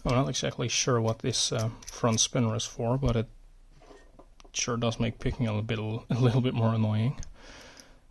I'm not exactly sure what this front spinner is for, but it sure does make picking it a little bit more annoying.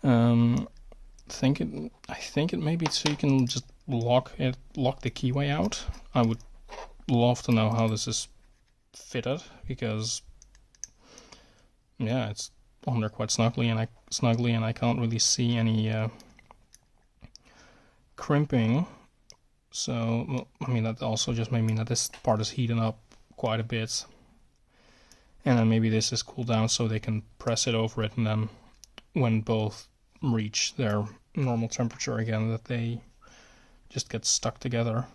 I think it may be so you can just lock the keyway out. I would love to know how this is fitted, because yeah, it's on there quite snugly, and I can't really see any crimping. So, well, I mean, that also just may mean that this part is heating up quite a bit, and then maybe this is cooled down so they can press it over it, and then when both reach their normal temperature again, that they just get stuck together.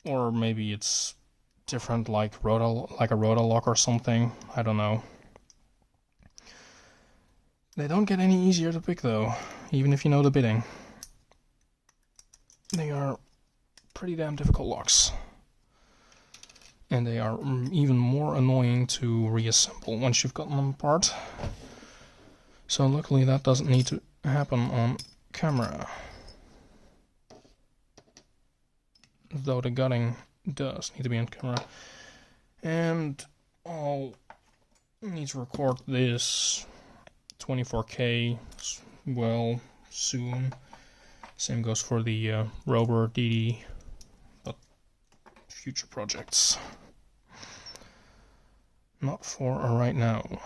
Or maybe it's different, like a rotor lock or something. I don't know. They don't get any easier to pick though, even if you know the bidding. They are pretty damn difficult locks. And they are even more annoying to reassemble once you've gotten them apart. So luckily that doesn't need to happen on camera. Though the gutting does need to be on camera. And I'll need to record this 24K well soon. Same goes for the Rover DD, but future projects. Not for right now.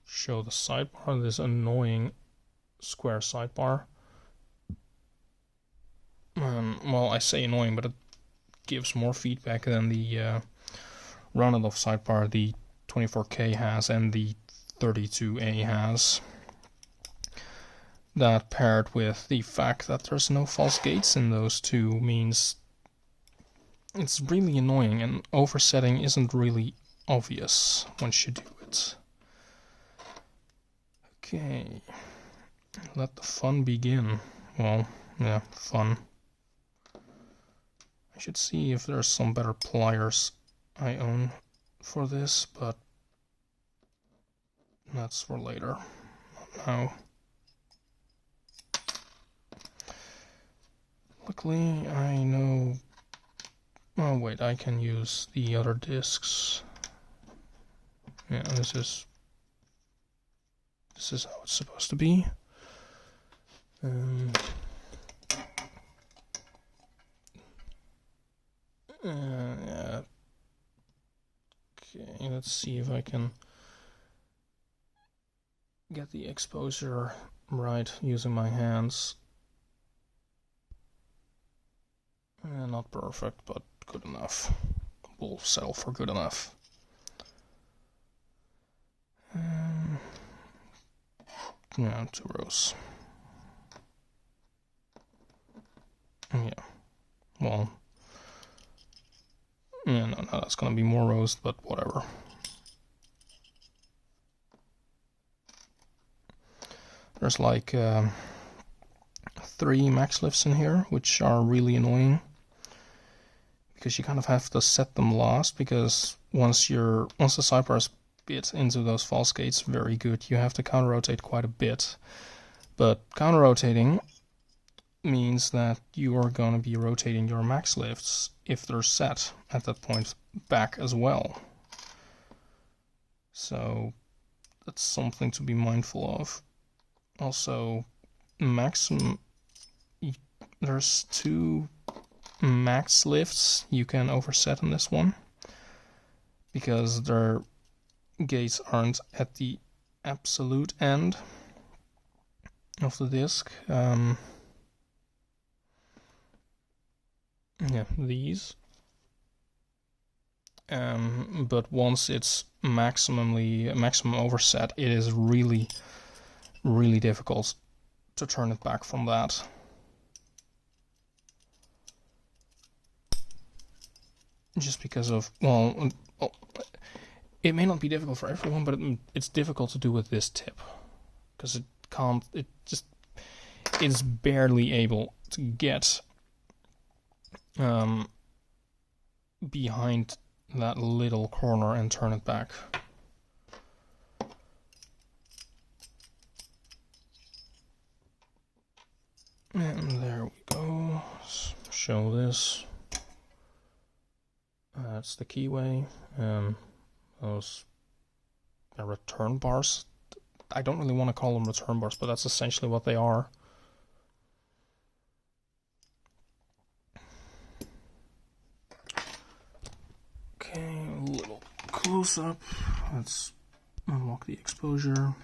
Show the sidebar, this annoying square sidebar. Well, I say annoying, but it gives more feedback than the rounded-off sidebar the 24K has and the 32A has. That, paired with the fact that there's no false gates in those two, means it's really annoying, and oversetting isn't really obvious once you do it. Okay, let the fun begin. Well, yeah, fun. I should see if there's some better pliers I own for this, but that's for later. Not now. Luckily, I know... Oh wait, I can use the other discs. Yeah, this is how it's supposed to be. Yeah. Okay, let's see if I can get the exposure right using my hands. Not perfect, but good enough. We'll settle for good enough. Yeah, 2 rows. Yeah. Well. Yeah, no, that's gonna be more rows, but whatever. There's like 3 max lifts in here, which are really annoying, because you kind of have to set them last, because once the sidebar is bit into those false gates very good, you have to counter rotate quite a bit. But counter rotating means that you are going to be rotating your max lifts, if they're set at that point, back as well. So that's something to be mindful of. Also, there's 2 max lifts you can overset on this one, because their gates aren't at the absolute end of the disc. Yeah, these. But once it's maximum overset, it is really, really difficult to turn it back from that. Just because of, well, it may not be difficult for everyone, but it's difficult to do with this tip, because it's barely able to get behind that little corner and turn it back. And there we go. show this. That's the keyway, and those return bars. I don't really want to call them return bars, but that's essentially what they are. Okay, a little close up. Let's unlock the exposure.